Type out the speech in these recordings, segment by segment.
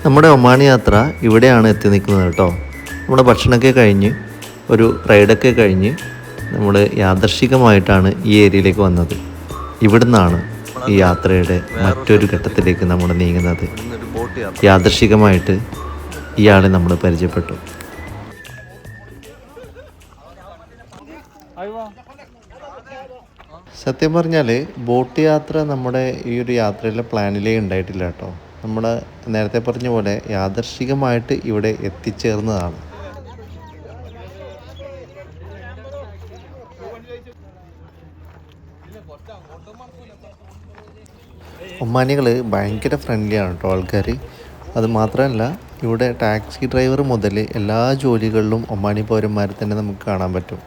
നമ്മുടെ ഒമാൻ യാത്ര ഇവിടെയാണ് എത്തി നിൽക്കുന്നത് കേട്ടോ. നമ്മുടെ ഭക്ഷണമൊക്കെ കഴിഞ്ഞ് ഒരു റൈഡൊക്കെ കഴിഞ്ഞ് നമ്മൾ യാദർശികമായിട്ടാണ് ഈ ഏരിയയിലേക്ക് വന്നത്. ഇവിടുന്നാണ് ഈ യാത്രയുടെ മറ്റൊരു ഘട്ടത്തിലേക്ക് നമ്മൾ നീങ്ങുന്നത്. യാദർശികമായിട്ട് ഇയാളെ നമ്മൾ പരിചയപ്പെട്ടു. സത്യം പറഞ്ഞാൽ ബോട്ട് യാത്ര നമ്മുടെ ഈ ഒരു യാത്രയിലെ പ്ലാനിലേ ഉണ്ടായിട്ടില്ല കേട്ടോ. നമ്മൾ നേരത്തെ പറഞ്ഞ പോലെ യാദർശികമായിട്ട് ഇവിടെ എത്തിച്ചേർന്നതാണ്. ഒമാനികൾ ഭയങ്കര ഫ്രണ്ട്ലിയാണ് കേട്ടോ ആൾക്കാർ. അത് മാത്രമല്ല ഇവിടെ ടാക്സി ഡ്രൈവർ മുതൽ എല്ലാ ജോലികളിലും ഒമാനി പൗരന്മാരെ തന്നെ നമുക്ക് കാണാൻ പറ്റും.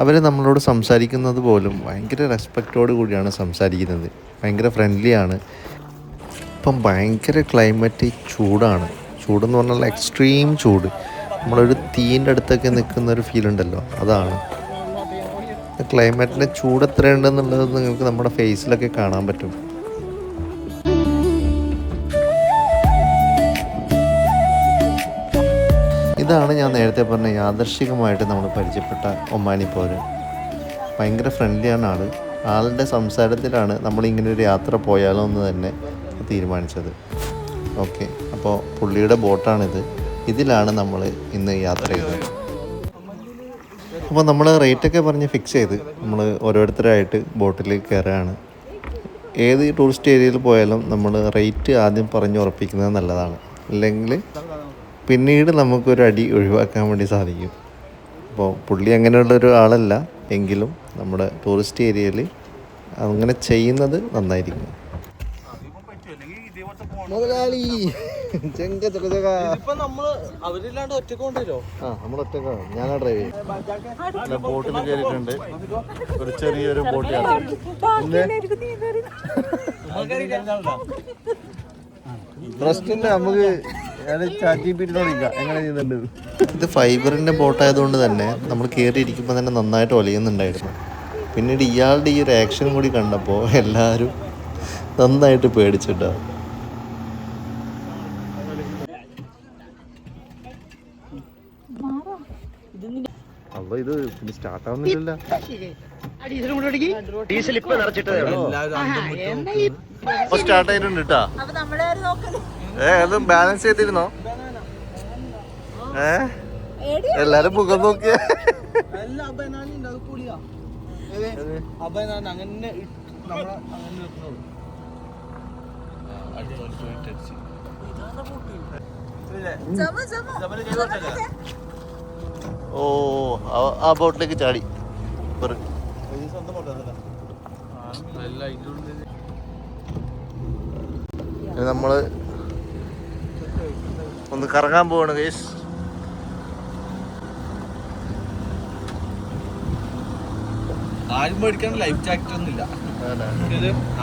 അവർ നമ്മളോട് സംസാരിക്കുന്നത് പോലും ഭയങ്കര റെസ്പെക്റ്റോട് കൂടിയാണ് സംസാരിക്കുന്നത്. ഭയങ്കര ഫ്രണ്ട്ലിയാണ്. ഇപ്പം ഭയങ്കര ക്ലൈമറ്റ് ചൂടാണ്. ചൂടെന്ന് പറഞ്ഞാൽ എക്സ്ട്രീം ചൂട്. നമ്മളൊരു തീൻ്റെ അടുത്തൊക്കെ നിൽക്കുന്നൊരു ഫീൽ ഉണ്ടല്ലോ, അതാണ്. ക്ലൈമറ്റിൻ്റെ ചൂട് എത്രയുണ്ടെന്നുള്ളത് നിങ്ങൾക്ക് നമ്മുടെ ഫേസിലൊക്കെ കാണാൻ പറ്റും. ഇതാണ് ഞാൻ നേരത്തെ പറഞ്ഞ യാദർശികമായിട്ട് നമ്മൾ പരിചയപ്പെട്ട ഒമാനി പൗരൻ. ഭയങ്കര ഫ്രണ്ട്ലിയാണ് ആൾ. ആളുടെ സംസാരത്തിലാണ് നമ്മളിങ്ങനെ ഒരു യാത്ര പോയാലോ എന്ന് തന്നെ തീരുമാനിച്ചത്. ഓക്കെ, അപ്പോൾ പുള്ളിയുടെ ബോട്ടാണിത്. ഇതിലാണ് നമ്മൾ ഇന്ന് യാത്ര ചെയ്തത്. അപ്പോൾ നമ്മൾ റേറ്റൊക്കെ പറഞ്ഞ് ഫിക്സ് ചെയ്ത് നമ്മൾ ഓരോരുത്തരായിട്ട് ബോട്ടിൽ കയറുകയാണ്. ഏത് ടൂറിസ്റ്റ് ഏരിയയിൽ പോയാലും നമ്മൾ റേറ്റ് ആദ്യം പറഞ്ഞ് ഉറപ്പിക്കുന്നത് നല്ലതാണ്. അല്ലെങ്കിൽ പിന്നീട് നമുക്കൊരു അടി ഒഴിവാക്കാൻ വേണ്ടി സാധിക്കും. അപ്പോൾ പുള്ളി അങ്ങനെയുള്ളൊരു ആളല്ല, എങ്കിലും നമ്മുടെ ടൂറിസ്റ്റ് ഏരിയയിൽ അങ്ങനെ ചെയ്യുന്നത് നന്നായിരിക്കും. മുതലാളി അവരില്ലാണ്ട് ഒറ്റക്കൊണ്ടല്ലോ. നമ്മൾ ഒറ്റക്കാണ്, ഞാനാ ഡ്രൈവ് ചെയ്യും. ബോട്ടിൽ കയറിയിട്ടുണ്ട്. ഒരു ചെറിയൊരു ബോട്ട് നമുക്ക് എങ്ങനെ ചെയ്യുന്നുണ്ട്. ഇത് ഫൈബറിൻ്റെ ബോട്ടായതുകൊണ്ട് തന്നെ നമ്മൾ കയറിയിരിക്കുമ്പോൾ തന്നെ നന്നായിട്ട് ഒലയുന്നുണ്ടായിരുന്നു. പിന്നീട് ഇയാളുടെ ഈ ഒരു ആക്ഷൻ കൂടി കണ്ടപ്പോൾ എല്ലാവരും നന്നായിട്ട് പേടിച്ചിട്ടാണ്. അപ്പൊ ഇത് സ്റ്റാർട്ട് ആവുന്നില്ല. സ്റ്റാർട്ട് ആയിട്ടുണ്ട് കേട്ടാ. അതും ബാലൻസ് ചെയ്തിരുന്നോ? എല്ലാരും മുഖം നോക്കിയ ഓ ആ ബോട്ടിലേക്ക് ചാടി. നമ്മള് ഒന്ന് കറങ്ങാൻ പോവാണ് ഗൈസ്. ആരും പേടിക്കാൻ ലൈഫ് ജാക്കറ്റ് ഒന്നുമില്ല.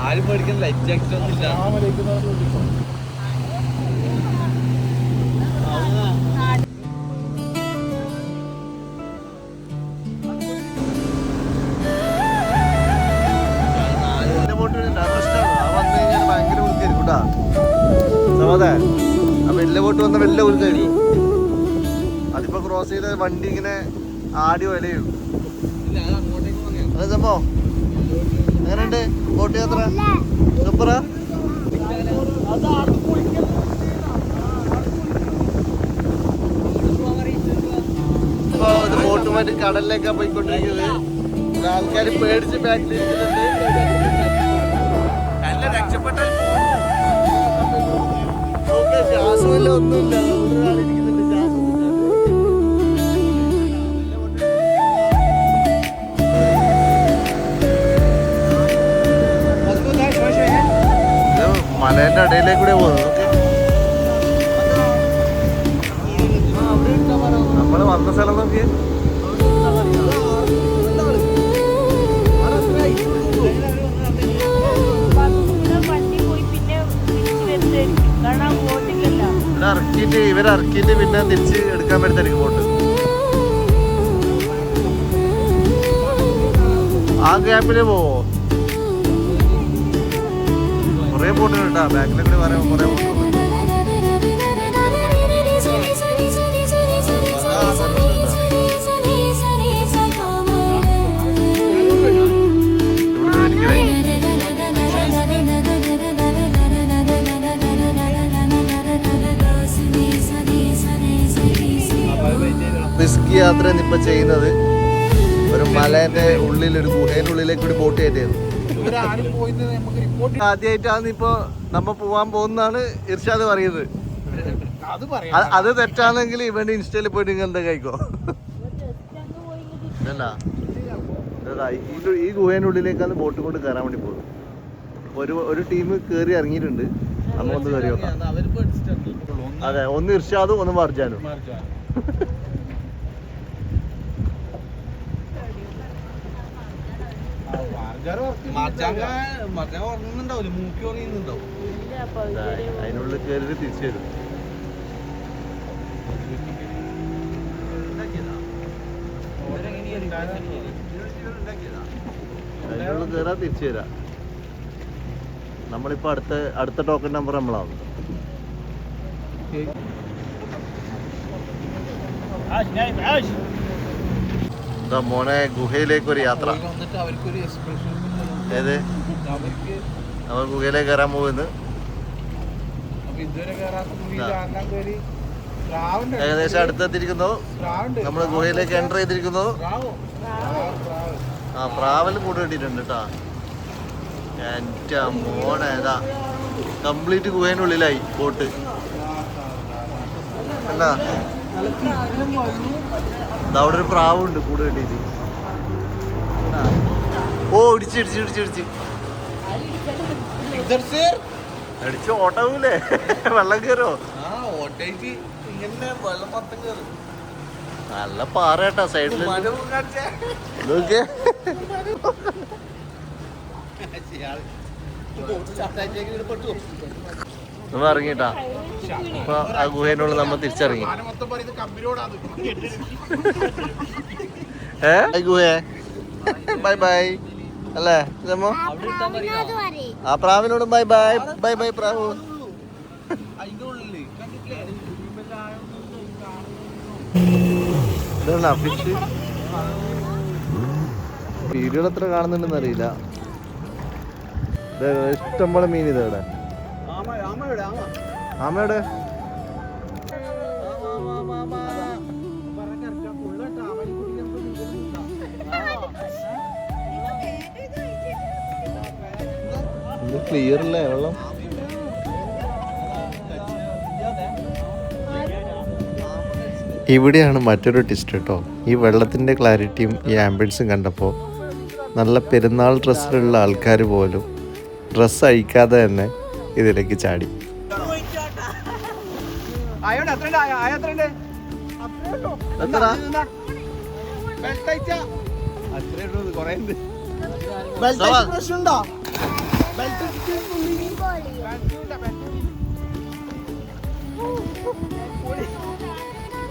ആരും പേടിക്കാൻ ലൈഫ് ജാക്കറ്റ് ഒന്നുമില്ല. വലിയ ബോട്ട് വന്ന വലിയ ഉരുക്കായിരിക്കും. അതിപ്പോ ക്രോസ് ചെയ്ത വണ്ടി ഇങ്ങനെ ആടി വലയും. അതെ സംഭവം എങ്ങനെയുണ്ട് ബോട്ട് യാത്ര? സൂപ്പറാ. ഇപ്പൊ ഒരു ബോട്ടുമായിട്ട് കടലിലേക്കാ പോയിക്കൊണ്ടിരിക്കുന്നത്. ആൾക്കാർ പേടിച്ച് ബാക്കിലിരിക്കുന്നുണ്ട്. നല്ല രക്ഷപ്പെട്ടാൽ ശ്വാസമല്ല ഒന്നുമില്ല. മലേന്റെ ഇടയിലേക്ക് കൂടെ പോകുന്നത്. നമ്മള് വന്ന സ്ഥലം നോക്കി. ഇവരിറക്കിയിട്ട് പിന്നെ തിരിച്ച് എടുക്കാൻ പറ്റുന്ന ബോട്ട്. ആ ഗ്യാപ്പില് പോവോ? കുറേ ബോട്ടുകളുണ്ടാ ബാക്കിലൊക്കെ പറയുമ്പോൾ കുറേ ബോട്ടുകൾ. യാത്രയാണ് ഇപ്പൊ ചെയ്യുന്നത്. ഒരു മലേന്റെ ഉള്ളിൽ, ഒരു ഗുഹേന്റെ ഉള്ളിലേക്ക് ഒരു ബോട്ട് കയറ്റിയത്. ആദ്യമായിട്ടാണ് ഇപ്പൊ നമ്മ പോവാൻ പോകുന്നതാണ് ഇർഷാദ് പറയുന്നത്. അത് തെറ്റാണെങ്കിൽ ഇവന്റെ ഇൻസ്റ്റയിൽ പോയിട്ട് നിങ്ങൾ എന്താ കഴിക്കോ? ഈ ഗുഹേന്റെ ഉള്ളിലേക്കാണ് ബോട്ട് കൊണ്ട് കയറാൻ വേണ്ടി പോകുന്നത്. ഒരു ടീം കയറി ഇറങ്ങിയിട്ടുണ്ട്. നമ്മൊന്ന് കയറി നോക്കാം. അതെ, ഒന്ന് ഇർഷാദും ഒന്ന് മർജാനും. അതിനുള്ളിൽ കയറി തിരിച്ചു വരും. അതിനുള്ളിൽ കയറാൻ തിരിച്ചു തരാം. നമ്മളിപ്പോ അടുത്ത ടോക്കൺ നമ്പർ നമ്മളാണ്. എന്താ മോനെ, ഗുഹയിലേക്ക് ഒരു യാത്ര. ഏത് നമ്മൾ ഗുഹയിലേക്ക് കയറാൻ പോകുന്നത്. ഏകദേശം അടുത്തെത്തിയിരിക്കുന്നു. നമ്മൾ ഗുഹയിലേക്ക് എൻ്റർ ചെയ്തിരിക്കുന്നു. ആ, പ്രാവൽ കൂടെ ഇട്ടിട്ടുണ്ട് കേട്ടാ. എൻ്റെ മോനെ, ഏതാ കംപ്ലീറ്റ് ഗുഹേൻ്റെ ഉള്ളിലായി ബോട്ട്. അല്ല, അവിടെ ഒരു പ്രാവുണ്ട് കൂടെ കെട്ടിയിട്ട്. ഓ, ഇടിച്ച് അടിച്ച് ഓട്ടാവൂലേ? വെള്ളം കയറോ? നല്ല പാറ കേട്ടാ സൈഡില്. നോക്കിയേ, നമ്മൾ ഇറങ്ങിട്ടാ. അപ്പൊ ആ ഗുഹേനുള്ള നമ്മൾ തിരിച്ചിറങ്ങി. ഗുഹേ ബൈ ബൈ അല്ലേ നമ്മ? ആ പ്രാവിനോട് ബൈ ബൈ. ബൈ ബൈ പ്രാവു. ഫിഷ് വീഡിയോ എത്ര കാണുന്നുണ്ടെന്ന് അറിയില്ല. ഇഷ്ടംപോലെ മീൻ ഇതവിടെ. ആമയുടെ ക്ലിയർ അല്ലേ വെള്ളം? ഇവിടെയാണ് മറ്റൊരു ടിസ്റ്റ് കേട്ടോ. ഈ വെള്ളത്തിൻ്റെ ക്ലാരിറ്റിയും ഈ ആംബിയൻസും കണ്ടപ്പോൾ നല്ല പെരുന്നാൾ ഡ്രസ്സിലുള്ള ആൾക്കാർ പോലും ഡ്രസ്സ് അഴിക്കാതെ തന്നെ ഇതിലേക്ക് ചാടി.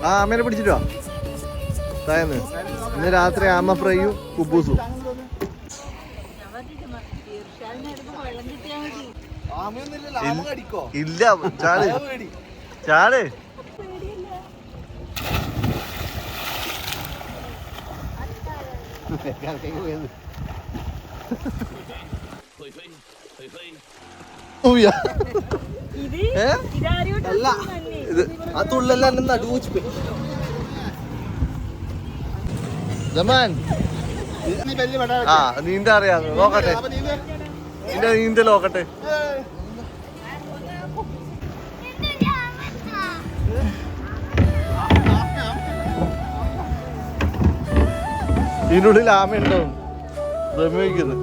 ആ, അമ്മേനെ പിടിച്ചിട്ടോ തായന്ന്. ഇന്ന് രാത്രി ആമ ഫ്രൈയും കുബൂസും. ഇല്ല, ചാട് ചാട്. നീന്താ അറിയാം. നോക്കട്ടെ, നിന്റെ നീന്തൽ നോക്കട്ടെ. ഇതിനുള്ളിൽ ആമയുണ്ടാവും. ഭ്രമിക്കുന്നു.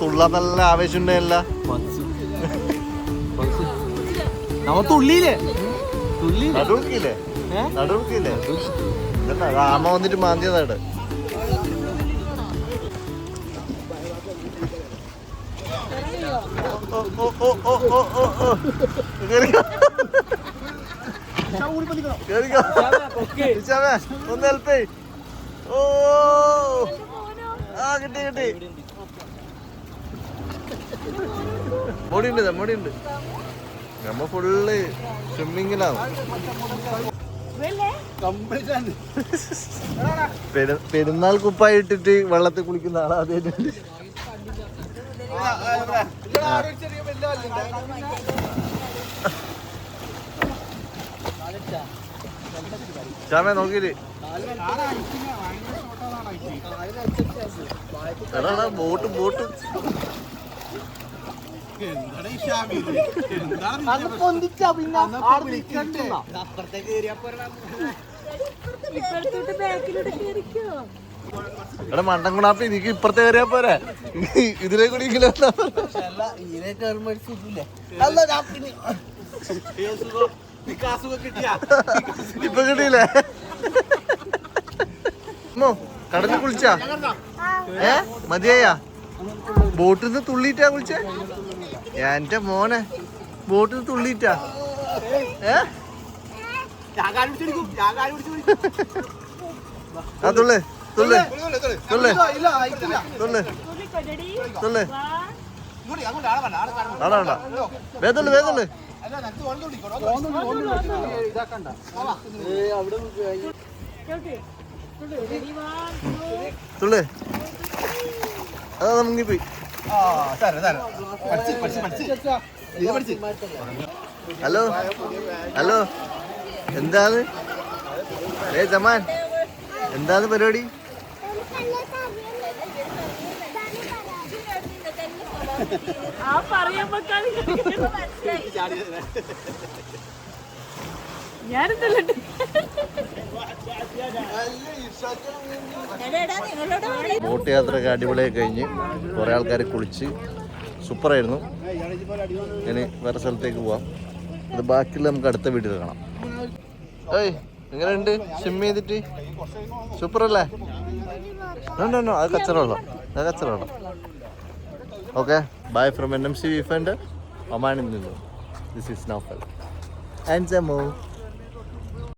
തുള്ള നല്ല ആവേശം ഉണ്ടായില്ല. നടുക്കില്ലേ ആമ വന്നിട്ട് മാന്തിയതായിട്ട്. ഒന്ന് ഹെൽപ്പ്. ഓ, കിട്ടി കിട്ടി. മുടിയുണ്ട്. നമ്മ ഫുള്ള് സ്വിമ്മിങ്ങിലാണ്. പെരുന്നാൾ കുപ്പായി ഇട്ടിട്ട് വെള്ളത്തിൽ കുളിക്കുന്ന ആളാ ആദ്യമായിട്ട്. ചാമ നോക്കിയിട്ട് എടാ ബോട്ട് എടാ മണ്ടൻകുണാപ്പി എനിക്ക് ഇപ്പുറത്തെ കയറിയാ പോരെ, ഇതിലെ കൂടി ഇങ്ങനെ ഇപ്പൊ കിട്ടിയില്ലേ? കടലിൽ കുളിച്ചാ? മതിയാ? ബോട്ടിൽ നിന്ന് തുള്ളിയിട്ടാ കുളിച്ചേ? എന്റെ മോനെ ബോട്ടിൽ നിന്ന് തുള്ളിയിട്ടാ? ആ തുള്ളേ തുള്ളേ തുള്ളേ തുള്ളേ തുള്ളേ. ആടാ വേദുള്ളു വേദുള്ളു. തുള്ളേ. അതാ മുങ്ങിപ്പോയി. ഹലോ ഹലോ, എന്താണ് ജമാൻ, എന്താണ് പരിപാടി? ബോട്ട് യാത്രയൊക്കെ അടിപൊളിയായി കഴിഞ്ഞ് കുറെ ആൾക്കാർ കുളിച്ച് സൂപ്പറായിരുന്നു. ഇനി വേറെ സ്ഥലത്തേക്ക് പോവാം. അത് ബാക്കിയുള്ള നമുക്ക് അടുത്ത വീഡിയോയിൽ കാണാം. ഏയ് എങ്ങനെയുണ്ട് സ്വിം ചെയ്തിട്ട്? സൂപ്പറല്ലേ? അത് കച്ചറ വെള്ളം. Okay, bye from NMC Viewfinder. ഒമാനിൽ നിന്നും. This is Naufal and ജമോ.